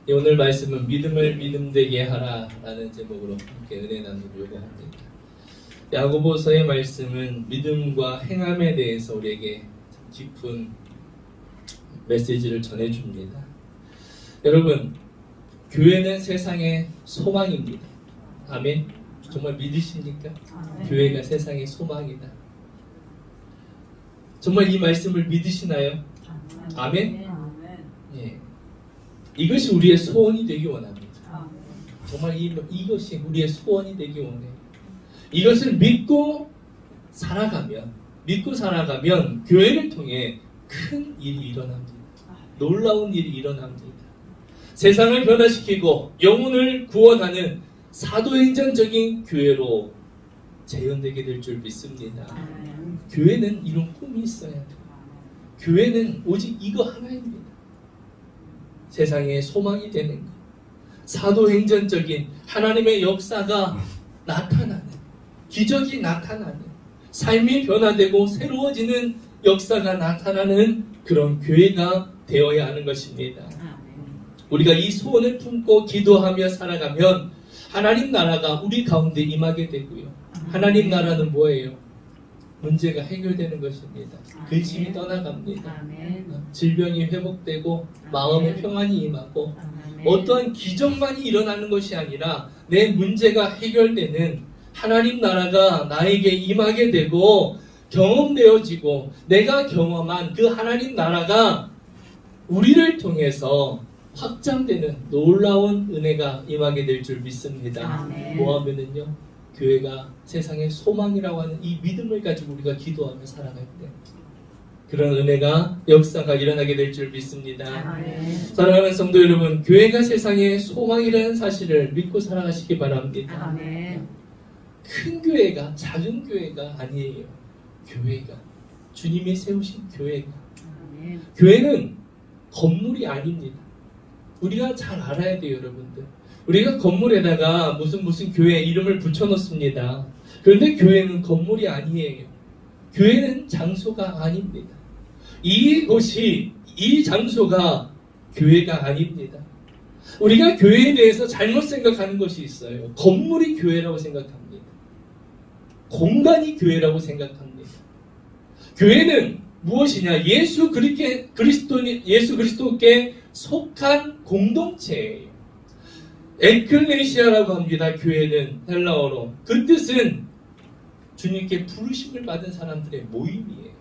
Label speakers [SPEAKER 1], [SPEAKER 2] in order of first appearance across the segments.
[SPEAKER 1] 오늘 말씀은 믿음을 믿음되게 하라라는 제목으로 함께 은혜 나누려고 합니다. 야고보서의 말씀은 믿음과 행함에 대해서 우리에게 깊은 메시지를 전해줍니다. 여러분, 교회는 세상의 소망입니다. 아멘. 정말 믿으십니까? 교회가 세상의 소망이다. 정말 이 말씀을 믿으시나요? 아멘. 예. 이것이 우리의 소원이 되기 원합니다. 정말 이것이 우리의 소원이 되기 원해요. 이것을 믿고 살아가면 교회를 통해 큰 일이 일어납니다. 놀라운 일이 일어납니다. 세상을 변화시키고 영혼을 구원하는 사도행전적인 교회로 재현되게 될 줄 믿습니다. 교회는 이런 꿈이 있어야 돼요. 교회는 오직 이거 하나입니다. 세상의 소망이 되는 것, 사도행전적인 하나님의 역사가 나타나는, 기적이 나타나는, 삶이 변화되고 새로워지는 역사가 나타나는 그런 교회가 되어야 하는 것입니다. 우리가 이 소원을 품고 기도하며 살아가면 하나님 나라가 우리 가운데 임하게 되고요. 하나님 나라는 뭐예요? 문제가 해결되는 것입니다. 근심이 떠나갑니다. 질병이 회복되고 마음의 평안이 임하고 어떠한 기적만이 일어나는 것이 아니라 내 문제가 해결되는 하나님 나라가 나에게 임하게 되고 경험되어지고 내가 경험한 그 하나님 나라가 우리를 통해서 확장되는 놀라운 은혜가 임하게 될 줄 믿습니다. 뭐하면은요? 교회가 세상의 소망이라고 하는 이 믿음을 가지고 우리가 기도하며 살아갈 때 그런 은혜가 역사가 일어나게 될 줄 믿습니다. 사랑하는 성도 여러분, 교회가 세상의 소망이라는 사실을 믿고 살아가시기 바랍니다. 큰 교회가 작은 교회가 아니에요. 교회가 주님이 세우신 교회가 교회는 건물이 아닙니다. 우리가 잘 알아야 돼요, 여러분들. 우리가 건물에다가 무슨 교회 이름을 붙여놓습니다. 그런데 교회는 건물이 아니에요. 교회는 장소가 아닙니다. 이 장소가 교회가 아닙니다. 우리가 교회에 대해서 잘못 생각하는 것이 있어요. 건물이 교회라고 생각합니다. 공간이 교회라고 생각합니다. 교회는 무엇이냐? 예수 그리스도께 속한 공동체예요. 에클레시아라고 합니다. 교회는 헬라어로. 그 뜻은 주님께 부르심을 받은 사람들의 모임이에요.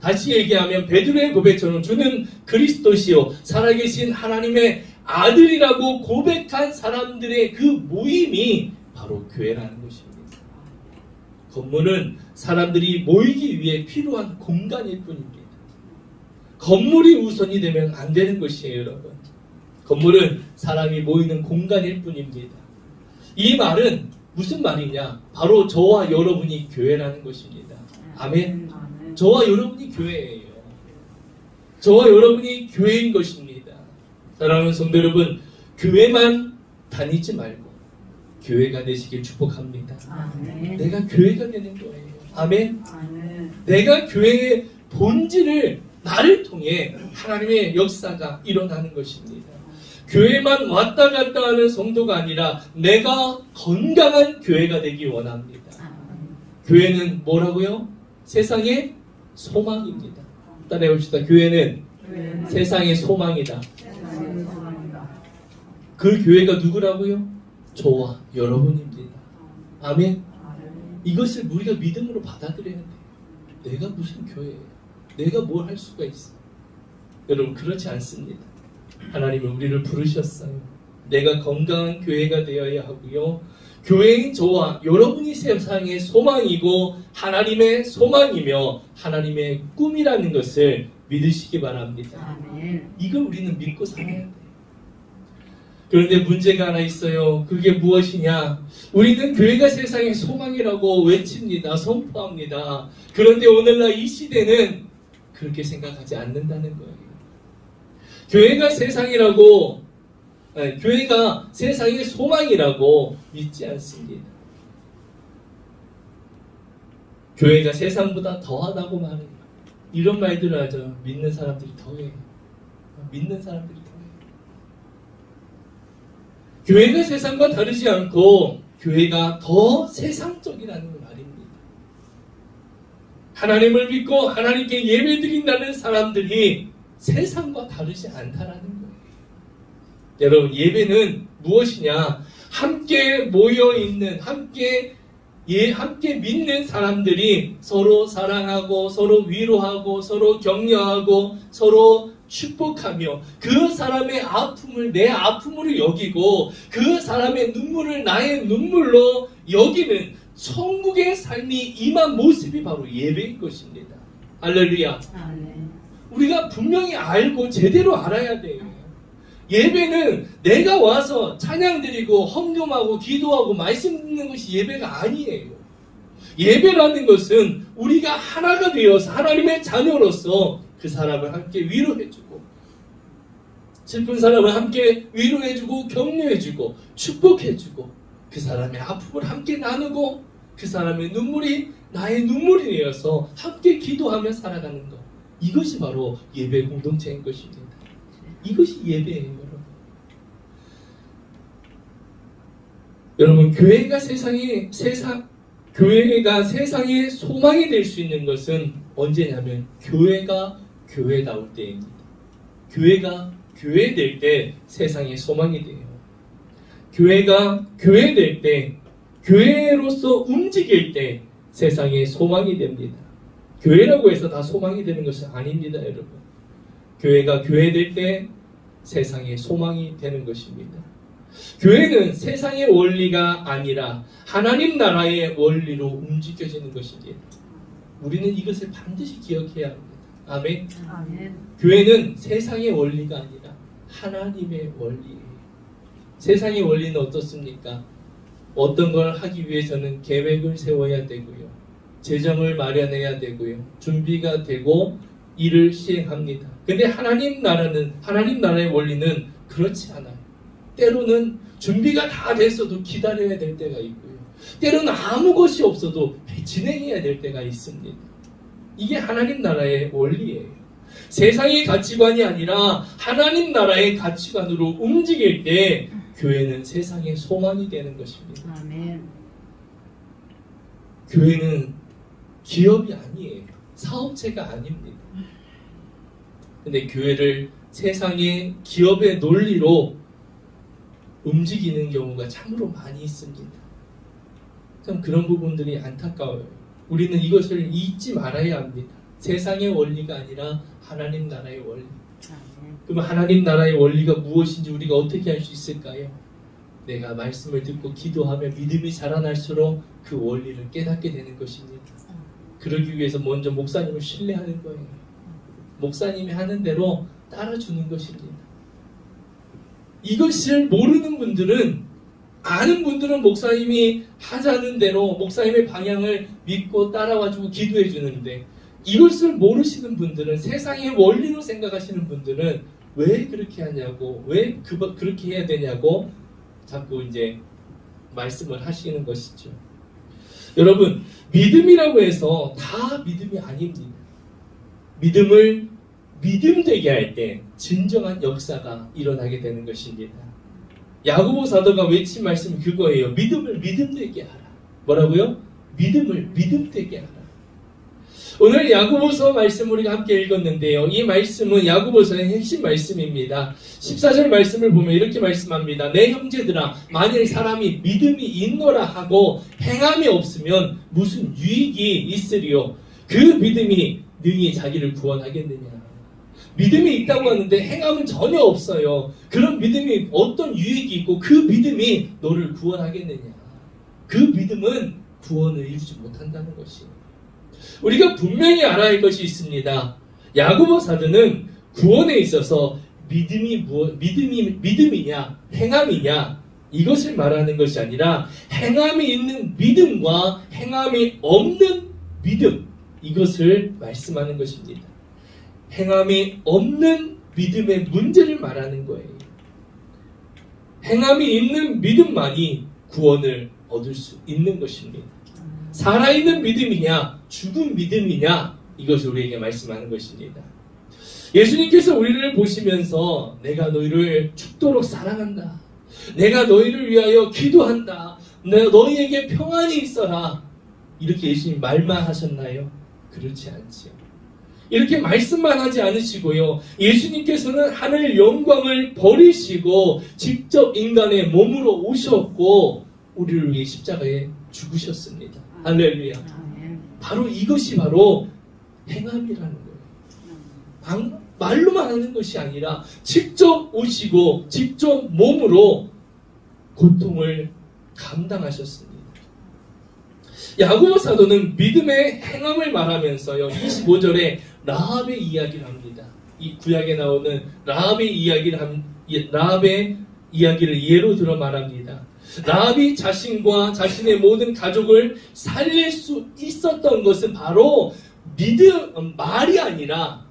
[SPEAKER 1] 다시 얘기하면 베드로의 고백처럼 주는 그리스도시요 살아계신 하나님의 아들이라고 고백한 사람들의 그 모임이 바로 교회라는 것입니다. 건물은 사람들이 모이기 위해 필요한 공간일 뿐입니다. 건물이 우선이 되면 안 되는 것이에요, 여러분. 건물은 사람이 모이는 공간일 뿐입니다. 이 말은 무슨 말이냐? 바로 저와 여러분이 교회라는 것입니다. 아멘. 저와 여러분이 교회예요. 저와 여러분이 교회인 것입니다. 사랑하는 성도 여러분, 교회만 다니지 말고 교회가 되시길 축복합니다. 아멘. 내가 교회가 되는 거예요. 아멘. 아멘. 내가 교회의 본질을 나를 통해 하나님의 역사가 일어나는 것입니다. 교회만 왔다 갔다 하는 성도가 아니라 내가 건강한 교회가 되기 원합니다. 교회는 뭐라고요? 세상의 소망입니다. 따라해봅시다. 교회는 세상의 소망이다. 그 교회가 누구라고요? 저와 여러분입니다. 아멘. 이것을 우리가 믿음으로 받아들여야 돼요. 내가 무슨 교회예요? 내가 뭘 할 수가 있어? 여러분, 그렇지 않습니다. 하나님은 우리를 부르셨어요. 내가 건강한 교회가 되어야 하고요. 교회인 저와 여러분이 세상의 소망이고 하나님의 소망이며 하나님의 꿈이라는 것을 믿으시기 바랍니다. 아멘. 이걸 우리는 믿고 살아야 돼요. 그런데 문제가 하나 있어요. 그게 무엇이냐? 우리는 교회가 세상의 소망이라고 외칩니다. 선포합니다. 그런데 오늘날 이 시대는 그렇게 생각하지 않는다는 거예요. 교회가 세상의 소망이라고 믿지 않습니다. 교회가 세상보다 더하다고 말해요. 이런 말들을 하죠. 믿는 사람들이 더해요. 믿는 사람들이 더해요. 교회가 세상과 다르지 않고 교회가 더 세상적이라는 말입니다. 하나님을 믿고 하나님께 예배드린다는 사람들이 세상과 다르지 않다라는 거예요. 여러분, 예배는 무엇이냐? 함께 모여있는, 함께 믿는 사람들이 서로 사랑하고 서로 위로하고 서로 격려하고 서로 축복하며 그 사람의 아픔을 내 아픔으로 여기고 그 사람의 눈물을 나의 눈물로 여기는 천국의 삶이 임한 모습이 바로 예배인 것입니다. 할렐루야. 우리가 분명히 알고 제대로 알아야 돼요. 예배는 내가 와서 찬양 드리고 헌금하고 기도하고 말씀 듣는 것이 예배가 아니에요. 예배라는 것은 우리가 하나가 되어서 하나님의 자녀로서 그 사람을 함께 위로해주고 슬픈 사람을 함께 위로해주고 격려해주고 축복해주고 그 사람의 아픔을 함께 나누고 그 사람의 눈물이 나의 눈물이 되어서 함께 기도하며 살아가는 것, 이것이 바로 예배 공동체인 것입니다. 이것이 예배예요. 여러분, 교회가 세상의 소망이 될 수 있는 것은 언제냐면 교회가 교회다울 때입니다. 교회가 교회될 때 세상의 소망이 돼요. 교회가 교회될 때, 교회로서 움직일 때 세상의 소망이 됩니다. 교회라고 해서 다 소망이 되는 것은 아닙니다, 여러분. 교회가 교회될 때 세상의 소망이 되는 것입니다. 교회는 세상의 원리가 아니라 하나님 나라의 원리로 움직여지는 것입니다. 우리는 이것을 반드시 기억해야 합니다. 아멘. 아멘. 교회는 세상의 원리가 아니라 하나님의 원리예요. 세상의 원리는 어떻습니까? 어떤 걸 하기 위해서는 계획을 세워야 되고요. 재정을 마련해야 되고요. 준비가 되고 일을 시행합니다. 근데 하나님 나라의 원리는 그렇지 않아요. 때로는 준비가 다 됐어도 기다려야 될 때가 있고요. 때로는 아무 것이 없어도 진행해야 될 때가 있습니다. 이게 하나님 나라의 원리예요. 세상의 가치관이 아니라 하나님 나라의 가치관으로 움직일 때 교회는 세상의 소망이 되는 것입니다. 아멘. 교회는 기업이 아니에요. 사업체가 아닙니다. 근데 교회를 세상의 기업의 논리로 움직이는 경우가 참으로 많이 있습니다. 참 그런 부분들이 안타까워요. 우리는 이것을 잊지 말아야 합니다. 세상의 원리가 아니라 하나님 나라의 원리. 그럼 하나님 나라의 원리가 무엇인지 우리가 어떻게 할 수 있을까요? 내가 말씀을 듣고 기도하며 믿음이 자라날수록 그 원리를 깨닫게 되는 것입니다. 그러기 위해서 먼저 목사님을 신뢰하는 거예요. 목사님이 하는 대로 따라주는 것입니다. 이것을 모르는 분들은, 아는 분들은 목사님이 하자는 대로 목사님의 방향을 믿고 따라와주고 기도해 주는데, 이것을 모르시는 분들은, 세상의 원리로 생각하시는 분들은 왜 그렇게 하냐고, 왜 그렇게 해야 되냐고 자꾸 이제 말씀을 하시는 것이죠. 여러분, 믿음이라고 해서 다 믿음이 아닙니다. 믿음을 믿음되게 할 때 진정한 역사가 일어나게 되는 것입니다. 야고보 사도가 외친 말씀이 그거예요. 믿음을 믿음되게 하라. 뭐라고요? 믿음을 믿음되게 하라. 오늘 야고보서 말씀 우리가 함께 읽었는데요. 이 말씀은 야고보서의 핵심 말씀입니다. 14절 말씀을 보면 이렇게 말씀합니다. 내 형제들아, 만일 사람이 믿음이 있노라 하고 행함이 없으면 무슨 유익이 있으리요? 그 믿음이 능히 자기를 구원하겠느냐? 믿음이 있다고 하는데 행함은 전혀 없어요. 그런 믿음이 어떤 유익이 있고 그 믿음이 너를 구원하겠느냐? 그 믿음은 구원을 이루지 못한다는 것이에요. 우리가 분명히 알아야 할 것이 있습니다. 야고보 사도는 구원에 있어서 믿음이냐 행함이냐 이것을 말하는 것이 아니라 행함이 있는 믿음과 행함이 없는 믿음, 이것을 말씀하는 것입니다. 행함이 없는 믿음의 문제를 말하는 거예요. 행함이 있는 믿음만이 구원을 얻을 수 있는 것입니다. 살아있는 믿음이냐 죽은 믿음이냐, 이것을 우리에게 말씀하는 것입니다. 예수님께서 우리를 보시면서 내가 너희를 죽도록 사랑한다, 내가 너희를 위하여 기도한다. 너희에게 평안이 있어라. 이렇게 예수님 말만 하셨나요? 그렇지 않지요. 이렇게 말씀만 하지 않으시고요. 예수님께서는 하늘 영광을 버리시고 직접 인간의 몸으로 오셨고 우리를 위해 십자가에 죽으셨습니다. 할렐루야. 바로 이것이 바로 행함이라는 거예요. 말로만 하는 것이 아니라 직접 오시고 직접 몸으로 고통을 감당하셨습니다. 야고보 사도는 믿음의 행함을 말하면서요. 25절에 라합의 이야기를 합니다. 이 구약에 나오는 라합의 이야기를 예로 들어 말합니다. 라합이 자신과 자신의 모든 가족을 살릴 수 있었던 것은 바로 말이 아니라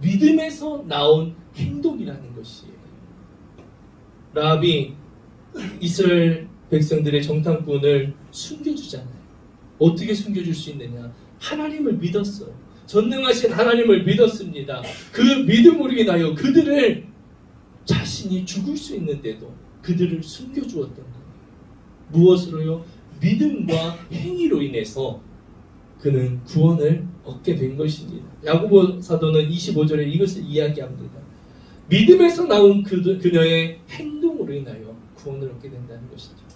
[SPEAKER 1] 믿음에서 나온 행동이라는 것이에요. 라합이 이스라엘 백성들의 정탐꾼을 숨겨주잖아요. 어떻게 숨겨줄 수 있느냐? 하나님을 믿었어요. 전능하신 하나님을 믿었습니다. 그 믿음으로 인하여 그들을 자신이 죽을 수 있는데도 그들을 숨겨주었던 거예요. 무엇으로요? 믿음과 행위로 인해서 그는 구원을 얻게 된 것입니다. 야고보 사도는 25절에 이것을 이야기합니다. 믿음에서 나온 그녀의 행동으로 인하여 구원을 얻게 된다는 것이죠.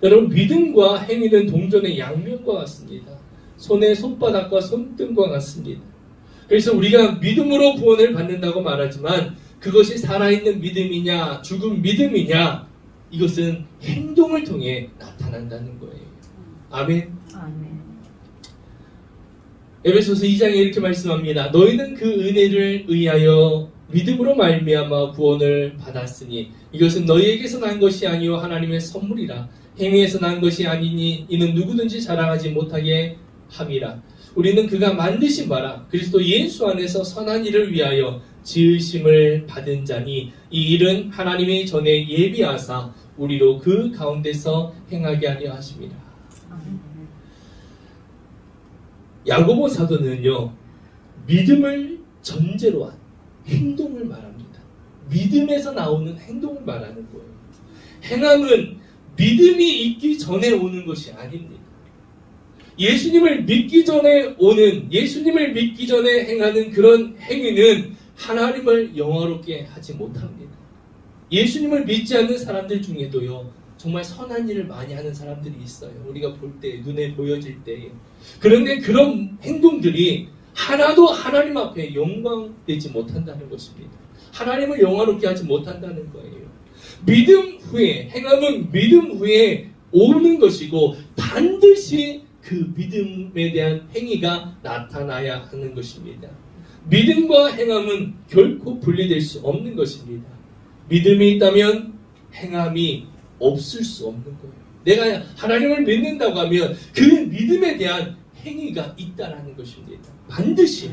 [SPEAKER 1] 여러분, 믿음과 행위는 동전의 양면과 같습니다. 손의 손바닥과 손등과 같습니다. 그래서 우리가 믿음으로 구원을 받는다고 말하지만 그것이 살아있는 믿음이냐 죽은 믿음이냐 이것은 행동을 통해 나타난다는 거예요. 아멘.
[SPEAKER 2] 아멘.
[SPEAKER 1] 에베소서 2장에 이렇게 말씀합니다. 너희는 그 은혜를 의하여 믿음으로 말미암아 구원을 받았으니 이것은 너희에게서 난 것이 아니요 하나님의 선물이라. 행위에서 난 것이 아니니 이는 누구든지 자랑하지 못하게 함이라. 우리는 그가 만드신 바라 그리스도 예수 안에서 선한 일을 위하여 지으심을 받은 자니 이 일은 하나님이 전에 예비하사 우리로 그 가운데서 행하게 하려 하심이라. 야고보 사도는요, 믿음을 전제로 한 행동을 말합니다. 믿음에서 나오는 행동을 말하는 거예요. 행함은 믿음이 있기 전에 오는 것이 아닙니다. 예수님을 믿기 전에 행하는 그런 행위는 하나님을 영화롭게 하지 못합니다. 예수님을 믿지 않는 사람들 중에도요, 정말 선한 일을 많이 하는 사람들이 있어요. 우리가 볼 때, 눈에 보여질 때. 그런데 그런 행동들이 하나도 하나님 앞에 영광되지 못한다는 것입니다. 하나님을 영화롭게 하지 못한다는 거예요. 행함은 믿음 후에 오는 것이고 반드시 그 믿음에 대한 행위가 나타나야 하는 것입니다. 믿음과 행함은 결코 분리될 수 없는 것입니다. 믿음이 있다면 행함이 없을 수 없는 거예요. 내가 하나님을 믿는다고 하면 그 믿음에 대한 행위가 있다라는 것입니다. 반드시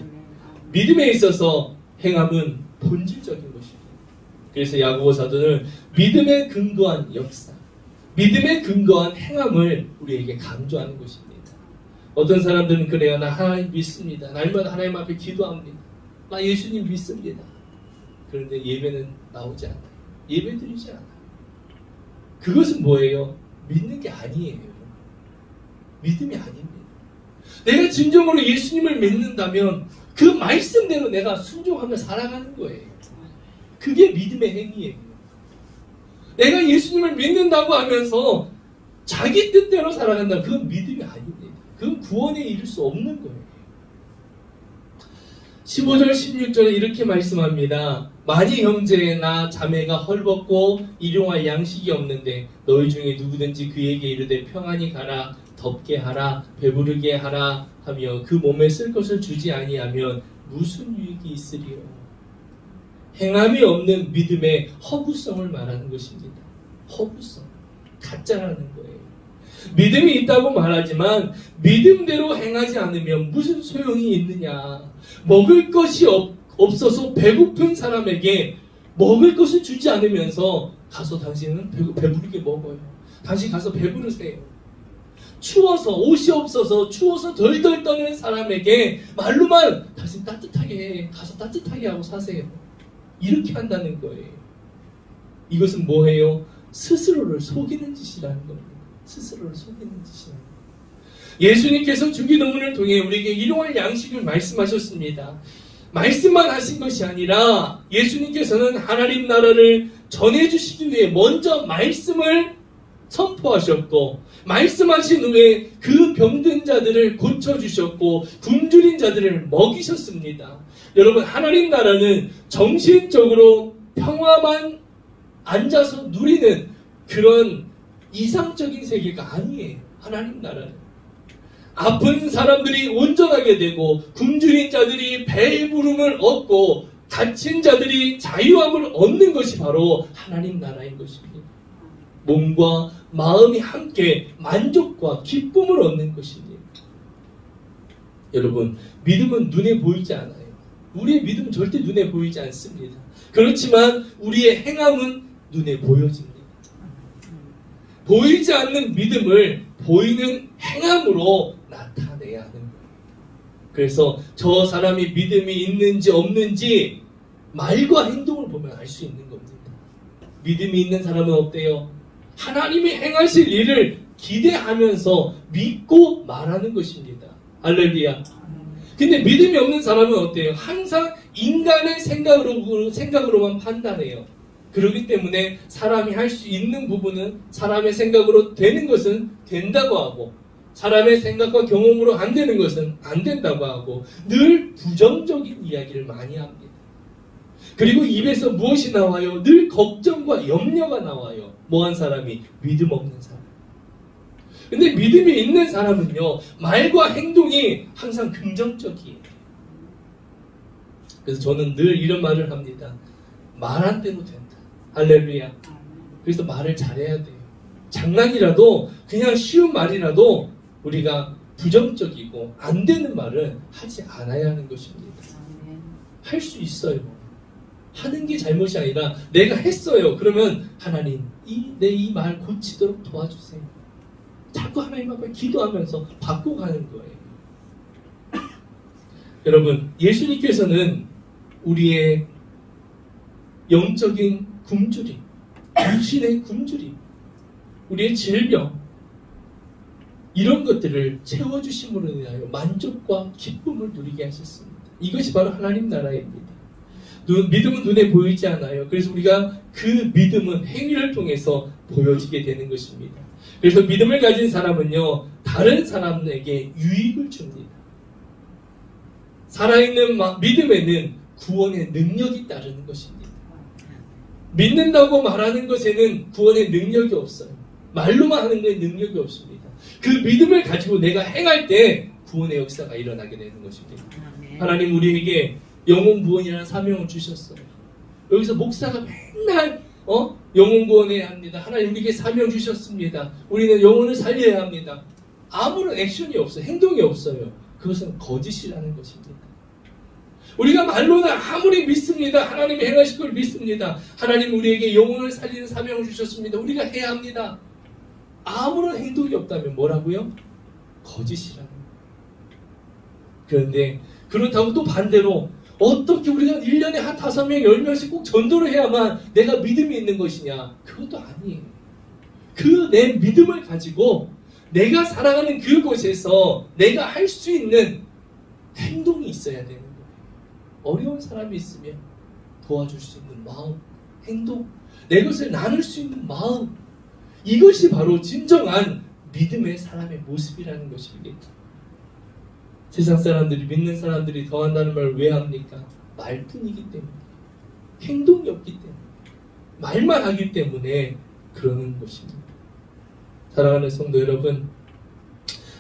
[SPEAKER 1] 믿음에 있어서 행함은 본질적인 것입니다. 그래서 야고보 사도는 믿음에 근거한 역사, 믿음에 근거한 행함을 우리에게 강조하는 것입니다. 어떤 사람들은 그래요. 나 하나님 믿습니다. 날마다 하나님 앞에 기도합니다. 나 예수님 믿습니다. 그런데 예배는 나오지 않아요. 예배 드리지 않아요. 그것은 뭐예요? 믿는 게 아니에요. 믿음이 아닙니다. 내가 진정으로 예수님을 믿는다면 그 말씀대로 내가 순종하며 살아가는 거예요. 그게 믿음의 행위예요. 내가 예수님을 믿는다고 하면서 자기 뜻대로 살아간다. 그건 믿음이 아닙니다. 그건 구원에 이를 수 없는 거예요. 15절 16절에 이렇게 말씀합니다. 만일 형제나 자매가 헐벗고 일용할 양식이 없는데 너희 중에 누구든지 그에게 이르되 평안히 가라, 덥게 하라, 배부르게 하라 하며 그 몸에 쓸 것을 주지 아니하면 무슨 유익이 있으리요. 행함이 없는 믿음의 허구성을 말하는 것입니다. 허구성, 가짜라는 거예요. 믿음이 있다고 말하지만 믿음대로 행하지 않으면 무슨 소용이 있느냐. 먹을 것이 없어서 배고픈 사람에게 먹을 것을 주지 않으면서 가서 당신은 배부르게 먹어요. 당신 가서 배부르세요. 추워서 옷이 없어서 추워서 덜덜 떠는 사람에게 말로만 당신 따뜻하게 해. 가서 따뜻하게 하고 사세요. 이렇게 한다는 거예요. 이것은 뭐예요? 스스로를 속이는 짓이라는 겁니다. 스스로를 속이는 짓이라는 겁니다. 예수님께서 주기도문을 통해 우리에게 일용할 양식을 말씀하셨습니다. 말씀만 하신 것이 아니라 예수님께서는 하나님 나라를 전해주시기 위해 먼저 말씀을 선포하셨고, 말씀하신 후에 그 병든 자들을 고쳐주셨고 굶주린 자들을 먹이셨습니다. 여러분, 하나님 나라는 정신적으로 평화만 앉아서 누리는 그런 이상적인 세계가 아니에요. 하나님 나라는 아픈 사람들이 온전하게 되고 굶주린 자들이 배부름을 얻고 갇힌 자들이 자유함을 얻는 것이 바로 하나님 나라인 것입니다. 몸과 마음이 함께 만족과 기쁨을 얻는 것입니다. 여러분, 믿음은 눈에 보이지 않아요. 우리의 믿음은 절대 눈에 보이지 않습니다. 그렇지만 우리의 행함은 눈에 보여집니다. 보이지 않는 믿음을 보이는 행함으로 나타내야 하는 거예요. 그래서 저 사람이 믿음이 있는지 없는지 말과 행동을 보면 알 수 있는 겁니다. 믿음이 있는 사람은 어때요? 하나님이 행하실 일을 기대하면서 믿고 말하는 것입니다. 할렐루야. 근데 믿음이 없는 사람은 어때요? 항상 인간의 생각으로만 판단해요. 그렇기 때문에 사람이 할 수 있는 부분은 사람의 생각으로 되는 것은 된다고 하고, 사람의 생각과 경험으로 안 되는 것은 안 된다고 하고, 늘 부정적인 이야기를 많이 합니다. 그리고 입에서 무엇이 나와요? 늘 걱정과 염려가 나와요. 뭐한 사람이? 믿음 없는 사람. 근데 믿음이 있는 사람은요, 말과 행동이 항상 긍정적이에요. 그래서 저는 늘 이런 말을 합니다. 말한 대로 된다. 할렐루야. 그래서 말을 잘해야 돼요. 장난이라도, 그냥 쉬운 말이라도 우리가 부정적이고 안 되는 말을 하지 않아야 하는 것입니다. 할 수 있어요. 하는 게 잘못이 아니라 내가 했어요. 그러면 하나님, 내 이 말 고치도록 도와주세요. 자꾸 하나님 앞에 기도하면서 바꿔가는 거예요. 여러분, 예수님께서는 우리의 영적인 굶주림, 육신의 굶주림, 우리의 질병, 이런 것들을 채워주심으로 인하여 만족과 기쁨을 누리게 하셨습니다. 이것이 바로 하나님 나라입니다. 믿음은 눈에 보이지 않아요. 그래서 우리가 그 믿음은 행위를 통해서 보여지게 되는 것입니다. 그래서 믿음을 가진 사람은요, 다른 사람에게 유익을 줍니다. 살아있는 믿음에는 구원의 능력이 따르는 것입니다. 믿는다고 말하는 것에는 구원의 능력이 없어요. 말로만 하는 것에 능력이 없습니다. 그 믿음을 가지고 내가 행할 때 구원의 역사가 일어나게 되는 것입니다. 하나님 우리에게 영혼구원이라는 사명을 주셨어요. 여기서 목사가 맨날 영혼구원해야 합니다. 하나님 우리에게 사명 주셨습니다. 우리는 영혼을 살려야 합니다. 아무런 액션이 없어요. 행동이 없어요. 그것은 거짓이라는 것입니다. 우리가 말로는 아무리 믿습니다. 하나님이 행하실 걸 믿습니다. 하나님 우리에게 영혼을 살리는 사명을 주셨습니다. 우리가 해야 합니다. 아무런 행동이 없다면 뭐라고요? 거짓이라는 거예요. 그런데 그렇다고 또 반대로 어떻게 우리가 1년에 한 5명, 10명씩 꼭 전도를 해야만 내가 믿음이 있는 것이냐? 그것도 아니에요. 그 내 믿음을 가지고 내가 살아가는 그곳에서 내가 할 수 있는 행동이 있어야 되는 거예요. 어려운 사람이 있으면 도와줄 수 있는 마음, 행동, 내 것을 나눌 수 있는 마음, 이것이 바로 진정한 믿음의 사람의 모습이라는 것입니다. 세상 사람들이, 믿는 사람들이 더한다는 말을 왜 합니까? 말뿐이기 때문에, 행동이 없기 때문에, 말만 하기 때문에 그러는 것입니다. 사랑하는 성도 여러분,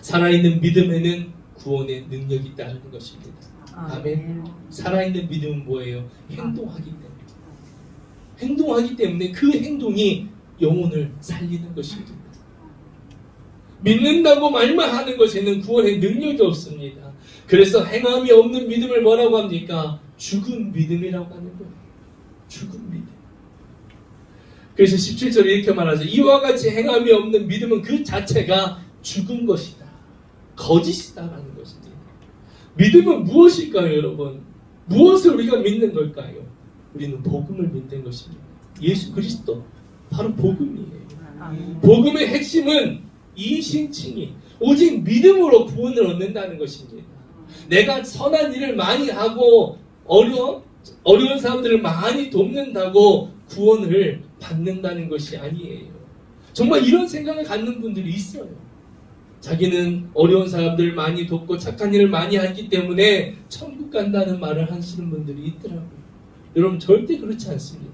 [SPEAKER 1] 살아있는 믿음에는 구원의 능력이 따르는 것입니다. 아멘. 살아있는 믿음은 뭐예요? 행동하기 때문에. 행동하기 때문에 그 행동이 영혼을 살리는 것입니다. 믿는다고 말만 하는 것에는 구원의 능력이 없습니다. 그래서 행함이 없는 믿음을 뭐라고 합니까? 죽은 믿음이라고 하는 거예요. 죽은 믿음. 그래서 17절에 이렇게 말하죠. 이와 같이 행함이 없는 믿음은 그 자체가 죽은 것이다. 거짓이다라는 것입니다. 믿음은 무엇일까요, 여러분? 무엇을 우리가 믿는 걸까요? 우리는 복음을 믿는 것입니다. 예수 그리스도, 바로 복음이에요. 복음의 핵심은 이신칭의, 오직 믿음으로 구원을 얻는다는 것입니다. 내가 선한 일을 많이 하고 어려운 사람들을 많이 돕는다고 구원을 받는다는 것이 아니에요. 정말 이런 생각을 갖는 분들이 있어요. 자기는 어려운 사람들을 많이 돕고 착한 일을 많이 하기 때문에 천국 간다는 말을 하시는 분들이 있더라고요. 여러분, 절대 그렇지 않습니다.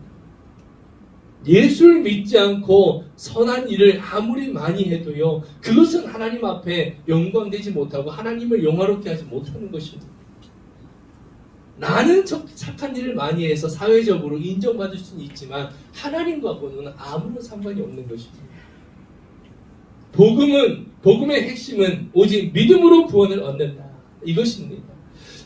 [SPEAKER 1] 예수를 믿지 않고 선한 일을 아무리 많이 해도요, 그것은 하나님 앞에 영광되지 못하고 하나님을 영화롭게 하지 못하는 것입니다. 나는 착한 일을 많이 해서 사회적으로 인정받을 수는 있지만 하나님과는 아무런 상관이 없는 것입니다. 복음의 핵심은 오직 믿음으로 구원을 얻는다, 이것입니다.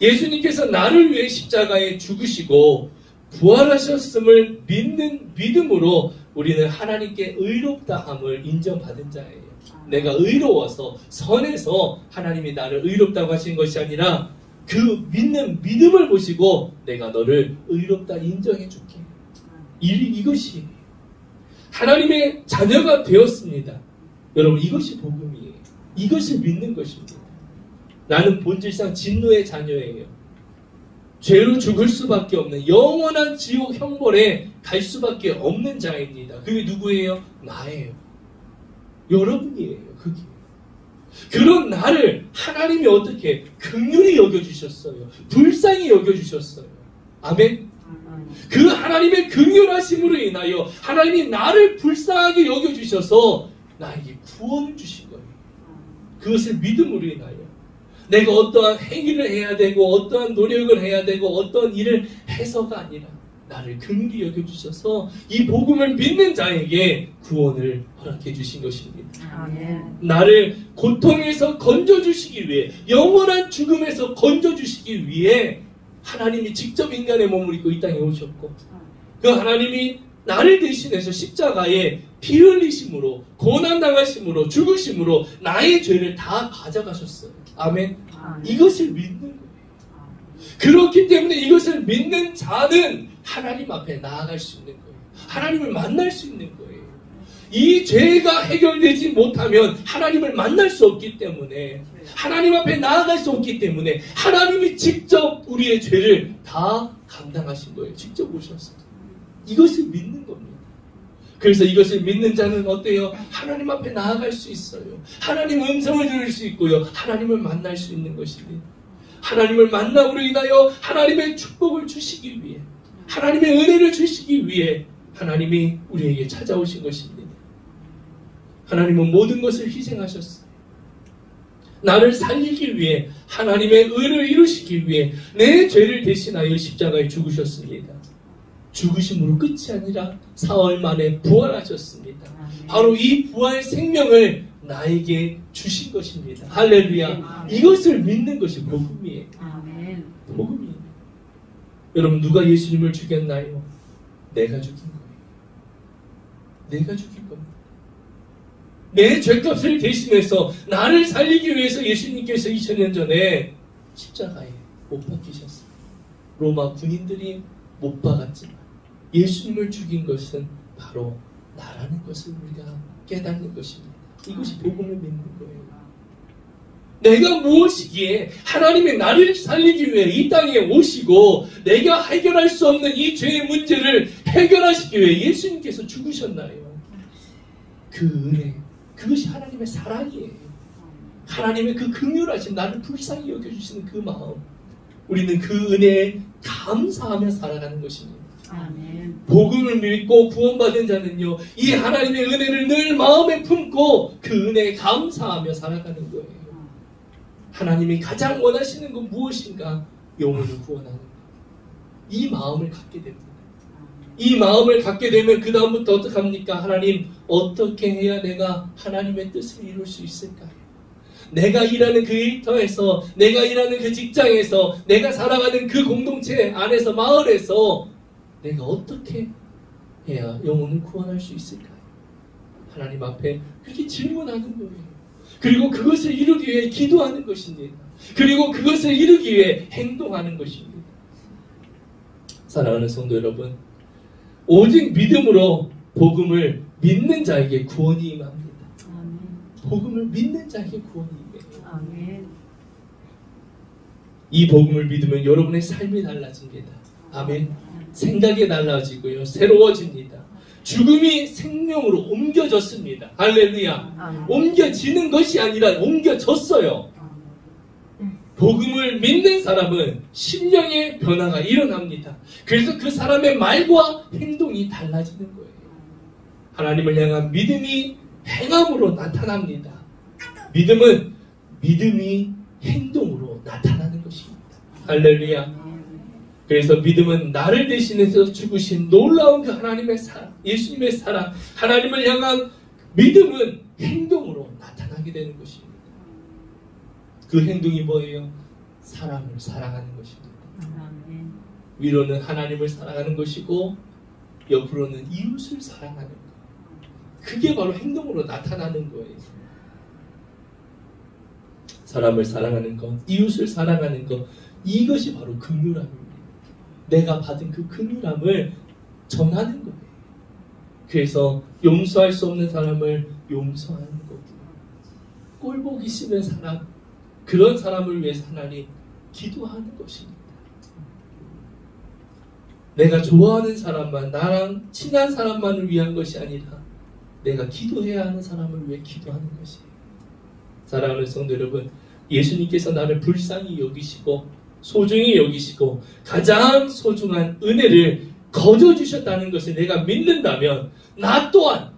[SPEAKER 1] 예수님께서 나를 위해 십자가에 죽으시고 부활하셨음을 믿는 믿음으로 우리는 하나님께 의롭다함을 인정받은 자예요. 내가 의로워서 선해서 하나님이 나를 의롭다고 하신 것이 아니라 그 믿는 믿음을 보시고 내가 너를 의롭다 인정해 줄게. 이것이 하나님의 자녀가 되었습니다. 여러분, 이것이 복음이에요. 이것을 믿는 것입니다. 나는 본질상 진노의 자녀예요. 죄로 죽을 수밖에 없는 영원한 지옥 형벌에 갈 수밖에 없는 자입니다. 그게 누구예요? 나예요. 여러분이에요. 그게. 그런 나를 하나님이 어떻게 긍휼히 여겨주셨어요. 불쌍히 여겨주셨어요. 아멘. 그 하나님의 긍휼하심으로 인하여 하나님이 나를 불쌍하게 여겨주셔서 나에게 구원을 주신 거예요. 그것을 믿음으로 인하여 내가 어떠한 행위를 해야 되고 어떠한 노력을 해야 되고 어떠한 일을 해서가 아니라 나를 긍휼히 여겨주셔서 이 복음을 믿는 자에게 구원을 허락해 주신 것입니다. 아멘. 나를 고통에서 건져주시기 위해, 영원한 죽음에서 건져주시기 위해 하나님이 직접 인간의 몸을 입고 이 땅에 오셨고, 그 하나님이 나를 대신해서 십자가에 피 흘리심으로, 고난당하심으로, 죽으심으로 나의 죄를 다 가져가셨어요. 아멘. 이것을 믿는 거예요. 그렇기 때문에 이것을 믿는 자는 하나님 앞에 나아갈 수 있는 거예요. 하나님을 만날 수 있는 거예요. 이 죄가 해결되지 못하면 하나님을 만날 수 없기 때문에, 하나님 앞에 나아갈 수 없기 때문에 하나님이 직접 우리의 죄를 다 감당하신 거예요. 직접 오셔서. 이것을 믿는 겁니다. 그래서 이것을 믿는 자는 어때요? 하나님 앞에 나아갈 수 있어요. 하나님 음성을 들을 수 있고요. 하나님을 만날 수 있는 것입니다. 하나님을 만남으로 인하여 하나님의 축복을 주시기 위해, 하나님의 은혜를 주시기 위해 하나님이 우리에게 찾아오신 것입니다. 하나님은 모든 것을 희생하셨어요. 나를 살리기 위해, 하나님의 의를 이루시기 위해 내 죄를 대신하여 십자가에 죽으셨습니다. 죽으심으로 끝이 아니라 사흘 만에 부활하셨습니다. 바로 이 부활 생명을 나에게 주신 것입니다. 할렐루야. 이것을 믿는 것이 복음이에요. 복음이에요. 여러분, 누가 예수님을 죽였나요? 내가 죽인 거예요. 내가 죽인 겁니다. 내 죄값을 대신해서 나를 살리기 위해서 예수님께서 2000년 전에 십자가에 못 박히셨어요. 로마 군인들이 못 박았지만 예수님을 죽인 것은 바로 나라는 것을 우리가 깨닫는 것입니다. 이것이 복음을 믿는 거예요. 내가 무엇이기에 하나님의 나를 살리기 위해 이 땅에 오시고 내가 해결할 수 없는 이 죄의 문제를 해결하시기 위해 예수님께서 죽으셨나요? 그 은혜, 그것이 하나님의 사랑이에요. 하나님의 그 긍휼하심, 나를 불쌍히 여겨주시는 그 마음, 우리는 그 은혜에 감사하며 살아가는 것입니다. 아멘. 복음을 믿고 구원받은 자는요, 이 하나님의 은혜를 늘 마음에 품고 그 은혜에 감사하며 살아가는 거예요. 하나님이 가장 원하시는 건 무엇인가? 영혼을 구원하는 것. 이 마음을 갖게 됩니다. 이 마음을 갖게 되면 그 다음부터 어떻게 합니까? 하나님, 어떻게 해야 내가 하나님의 뜻을 이룰 수 있을까요? 내가 일하는 그 일터에서, 내가 일하는 그 직장에서, 내가 살아가는 그 공동체 안에서, 마을에서 내가 어떻게 해야 영혼을 구원할 수 있을까요? 하나님 앞에 그렇게 질문하는 거예요. 그리고 그것을 이루기 위해 기도하는 것입니다. 그리고 그것을 이루기 위해 행동하는 것입니다. 사랑하는 성도 여러분, 오직 믿음으로 복음을 믿는 자에게 구원이 임합니다.
[SPEAKER 2] 아멘.
[SPEAKER 1] 복음을 믿는 자에게 구원이 임해요.
[SPEAKER 2] 아멘.
[SPEAKER 1] 이 복음을 믿으면 여러분의 삶이 달라집니다. 아멘. 생각이 달라지고요. 새로워집니다. 죽음이 생명으로 옮겨졌습니다. 할렐루야.
[SPEAKER 2] 아멘.
[SPEAKER 1] 옮겨지는 것이 아니라 옮겨졌어요. 복음을 믿는 사람은 심령의 변화가 일어납니다. 그래서 그 사람의 말과 행동이 달라지는 거예요. 하나님을 향한 믿음이 행함으로 나타납니다. 믿음은 믿음이 행동으로 나타나는 것입니다. 할렐루야. 그래서 믿음은 나를 대신해서 죽으신 놀라운 그 하나님의 사랑, 예수님의 사랑, 하나님을 향한 믿음은 행동으로 나타나게 되는 것입니다. 그 행동이 뭐예요? 사람을 사랑하는 것입니다.
[SPEAKER 2] 아멘.
[SPEAKER 1] 위로는 하나님을 사랑하는 것이고 옆으로는 이웃을 사랑하는 것. 그게 바로 행동으로 나타나는 거예요. 사람을 사랑하는 것, 이웃을 사랑하는 것, 이것이 바로 긍휼함입니다. 내가 받은 그 긍휼함을 전하는 거예요. 그래서 용서할 수 없는 사람을 용서하는 거고, 꼴보기 싫은 사람, 그런 사람을 위해서 하나님 기도하는 것입니다. 내가 좋아하는 사람만, 나랑 친한 사람만을 위한 것이 아니라 내가 기도해야 하는 사람을 위해 기도하는 것이에요. 사랑하는 성도 여러분, 예수님께서 나를 불쌍히 여기시고 소중히 여기시고 가장 소중한 은혜를 거저주셨다는 것을 내가 믿는다면 나 또한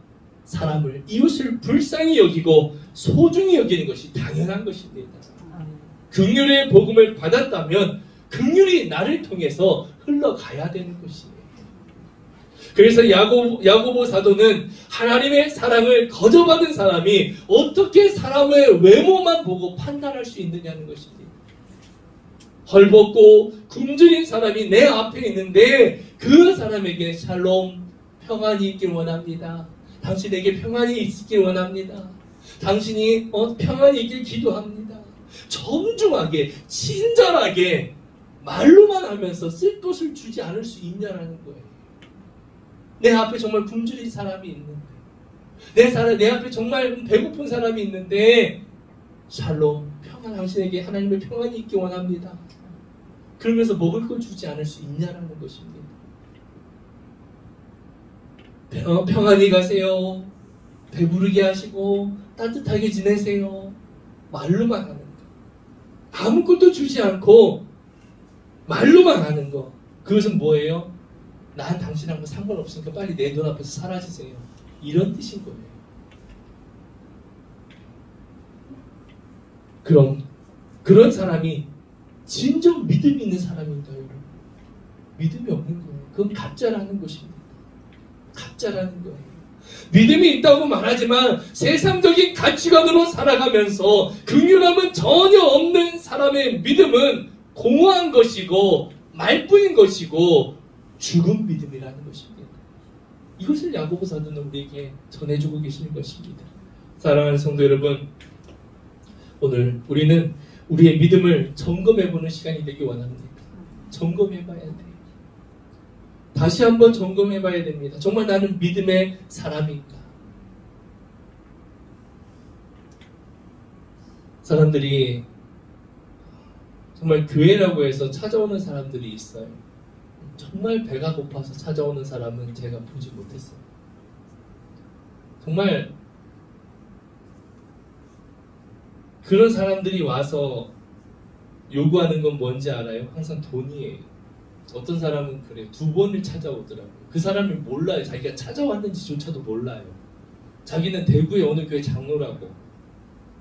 [SPEAKER 1] 사람을, 이웃을 불쌍히 여기고 소중히 여기는 것이 당연한 것입니다. 긍휼의 복음을 받았다면 긍휼이 나를 통해서 흘러가야 되는 것이에요. 그래서 야고보 사도는 하나님의 사랑을 거저받은 사람이 어떻게 사람의 외모만 보고 판단할 수 있느냐는 것입니다. 헐벗고 굶주린 사람이 내 앞에 있는데 그 사람에게 샬롬, 평안이 있길 원합니다. 당신에게 평안이 있길 원합니다. 당신이 평안이 있길 기도합니다. 정중하게 친절하게 말로만 하면서 쓸 것을 주지 않을 수 있냐라는 거예요. 내 앞에 정말 굶주린 사람이 있는데, 내 앞에 정말 배고픈 사람이 있는데 샬롬, 평안, 당신에게 하나님의 평안이 있기 원합니다. 그러면서 먹을 걸 주지 않을 수 있냐라는 것입니다. 평안히 가세요. 배부르게 하시고 따뜻하게 지내세요. 말로만 하는 거. 아무것도 주지 않고 말로만 하는 거. 그것은 뭐예요? 난 당신하고 상관없으니까 빨리 내 눈앞에서 사라지세요. 이런 뜻인 거예요. 그럼 그런 사람이 진정 믿음이 있는 사람인가요? 여러분? 믿음이 없는 거예요. 그건 가짜라는 것입니다. 가짜라는 거예요. 믿음이 있다고 말하지만 세상적인 가치관으로 살아가면서 긍휼함은 전혀 없는 사람의 믿음은 공허한 것이고 말뿐인 것이고 죽은 믿음이라는 것입니다. 이것을 야고보 사도는 우리에게 전해주고 계시는 것입니다. 사랑하는 성도 여러분, 오늘 우리는 우리의 믿음을 점검해보는 시간이 되기 원합니다. 점검해봐야 돼요. 다시 한번 점검해봐야 됩니다. 정말 나는 믿음의 사람인가? 사람들이 정말 교회라고 해서 찾아오는 사람들이 있어요. 정말 배가 고파서 찾아오는 사람은 제가 보지 못했어요. 정말 그런 사람들이 와서 요구하는 건 뭔지 알아요? 항상 돈이에요. 어떤 사람은 그래요. 2번을 찾아오더라고요. 그 사람이 몰라요. 자기가 찾아왔는지조차도 몰라요. 자기는 대구의 어느 교회 장로라고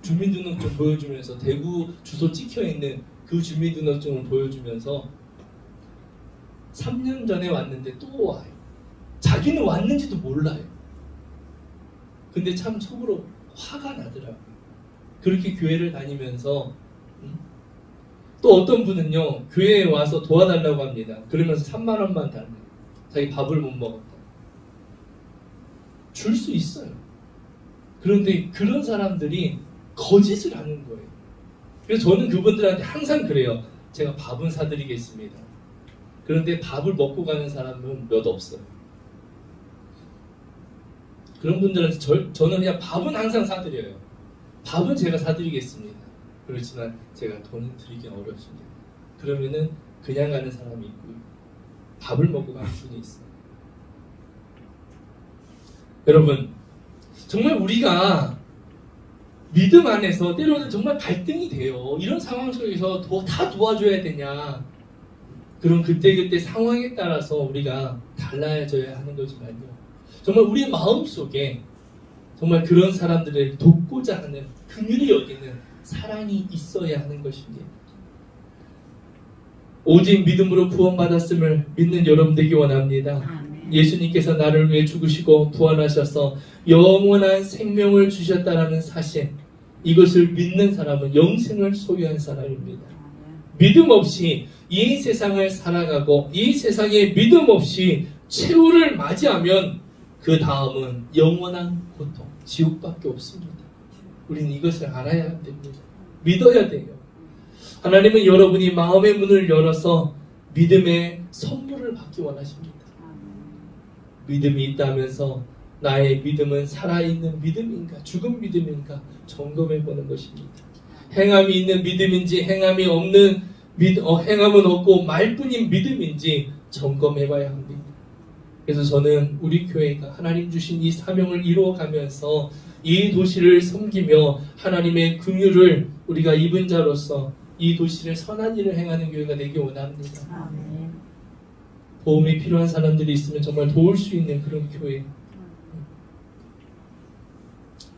[SPEAKER 1] 주민등록증 보여주면서 대구 주소 찍혀있는 그 주민등록증을 보여주면서 3년 전에 왔는데 또 와요. 자기는 왔는지도 몰라요. 근데 참 속으로 화가 나더라고요. 그렇게 교회를 다니면서 또 어떤 분은요, 교회에 와서 도와달라고 합니다. 그러면서 3만 원만 달래요. 자기 밥을 못 먹었다. 줄 수 있어요. 그런데 그런 사람들이 거짓을 하는 거예요. 그래서 저는 그분들한테 항상 그래요. 제가 밥은 사드리겠습니다. 그런데 밥을 먹고 가는 사람은 몇 없어요. 그런 분들한테 저는 그냥 밥은 항상 사드려요. 밥은 제가 사드리겠습니다. 그렇지만 제가 돈을 드리기 어렵습니다. 그러면은 그냥 가는 사람이 있고요. 밥을 먹고 가는 분이 있어요. 여러분, 정말 우리가 믿음 안에서 때로는 정말 갈등이 돼요. 이런 상황 속에서 다 도와줘야 되냐. 그럼 그때그때 상황에 따라서 우리가 달라져야 하는 거지만요. 정말 우리의 마음속에 정말 그런 사람들을 돕고자 하는 긍휼히 여기는 사랑이 있어야 하는 것입니다. 오직 믿음으로 구원받았음을 믿는 여러분 되기 원합니다. 예수님께서 나를 위해 죽으시고 부활하셔서 영원한 생명을 주셨다라는 사실, 이것을 믿는 사람은 영생을 소유한 사람입니다. 믿음 없이 이 세상을 살아가고 이 세상에 믿음 없이 최후를 맞이하면 그 다음은 영원한 고통, 지옥밖에 없습니다. 우리는 이것을 알아야 됩니다. 믿어야 돼요. 하나님은 여러분이 마음의 문을 열어서 믿음의 선물을 받기 원하십니다. 믿음이 있다면서 나의 믿음은 살아있는 믿음인가 죽은 믿음인가 점검해보는 것입니다. 행함이 있는 믿음인지 행함이 없는 행함은 없고 말뿐인 믿음인지 점검해봐야 합니다. 그래서 저는 우리 교회가 하나님 주신 이 사명을 이루어가면서 이 도시를 섬기며 하나님의 긍휼을 우리가 입은 자로서 이 도시를 선한 일을 행하는 교회가 되기 원합니다. 아멘. 도움이 필요한 사람들이 있으면 정말 도울 수 있는 그런 교회,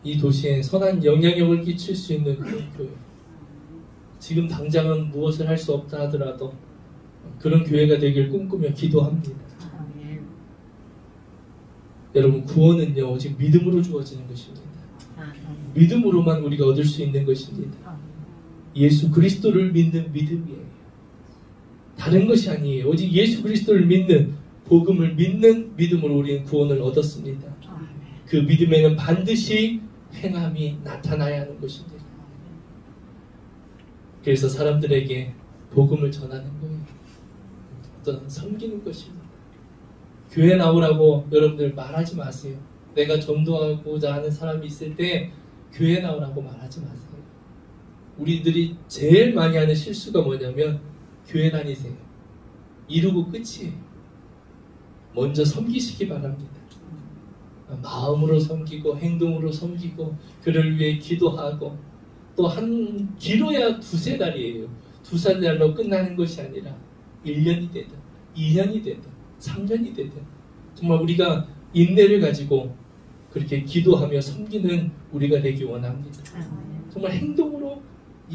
[SPEAKER 1] 이 도시에 선한 영향력을 끼칠 수 있는 그런 교회, 지금 당장은 무엇을 할 수 없다 하더라도 그런 교회가 되길 꿈꾸며 기도합니다. 아멘. 여러분, 구원은요 오직 믿음으로 주어지는 것입니다. 아멘. 믿음으로만 우리가 얻을 수 있는 것입니다. 아멘. 예수 그리스도를 믿는 믿음이에요. 다른 것이 아니에요. 오직 예수 그리스도를 믿는, 복음을 믿는 믿음으로 우리는 구원을 얻었습니다. 아멘. 그 믿음에는 반드시 행함이 나타나야 하는 것입니다. 그래서 사람들에게 복음을 전하는 거예요. 어떤 섬기는 것입니다. 교회 나오라고 여러분들 말하지 마세요. 내가 전도하고자 하는 사람이 있을 때 교회 나오라고 말하지 마세요. 우리들이 제일 많이 하는 실수가 뭐냐면 교회 다니세요. 이루고 끝이에요. 먼저 섬기시기 바랍니다. 마음으로 섬기고 행동으로 섬기고 그를 위해 기도하고 또 길어야 2-3달이에요. 2-3달로 끝나는 것이 아니라 1년이 되든 2년이 되든 3년이 되든 정말 우리가 인내를 가지고 그렇게 기도하며 섬기는 우리가 되기 원합니다. 정말 행동으로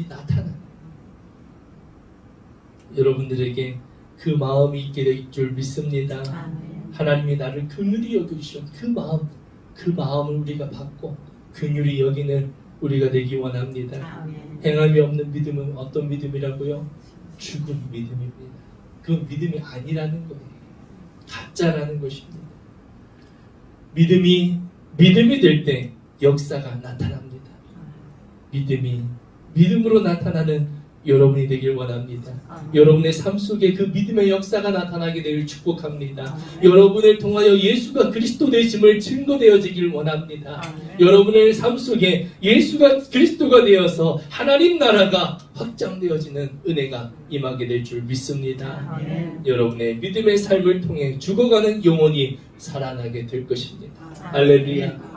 [SPEAKER 1] 나타나는 여러분들에게 그 마음이 있게 될 줄 믿습니다. 하나님이 나를 긍휼히 여겨주신 그 마음을 우리가 받고 긍휼히 여기는 우리가 되기 원합니다. 행함이 없는 믿음은 어떤 믿음이라고요? 죽은 믿음입니다. 그 믿음이 아니라는 거예요. 가짜라는 것입니다. 믿음이 될 때 역사가 나타납니다. 믿음으로 나타나는 여러분이 되길 원합니다. 여러분의 삶 속에 그 믿음의 역사가 나타나게 되길 축복합니다. 여러분을 통하여 예수가 그리스도 되심을 증거되어지길 원합니다. 여러분의 삶 속에 예수가 그리스도가 되어서 하나님 나라가 확장되어지는 은혜가 임하게 될 줄 믿습니다. 여러분의 믿음의 삶을 통해 죽어가는 영혼이 살아나게 될 것입니다. 할렐루야.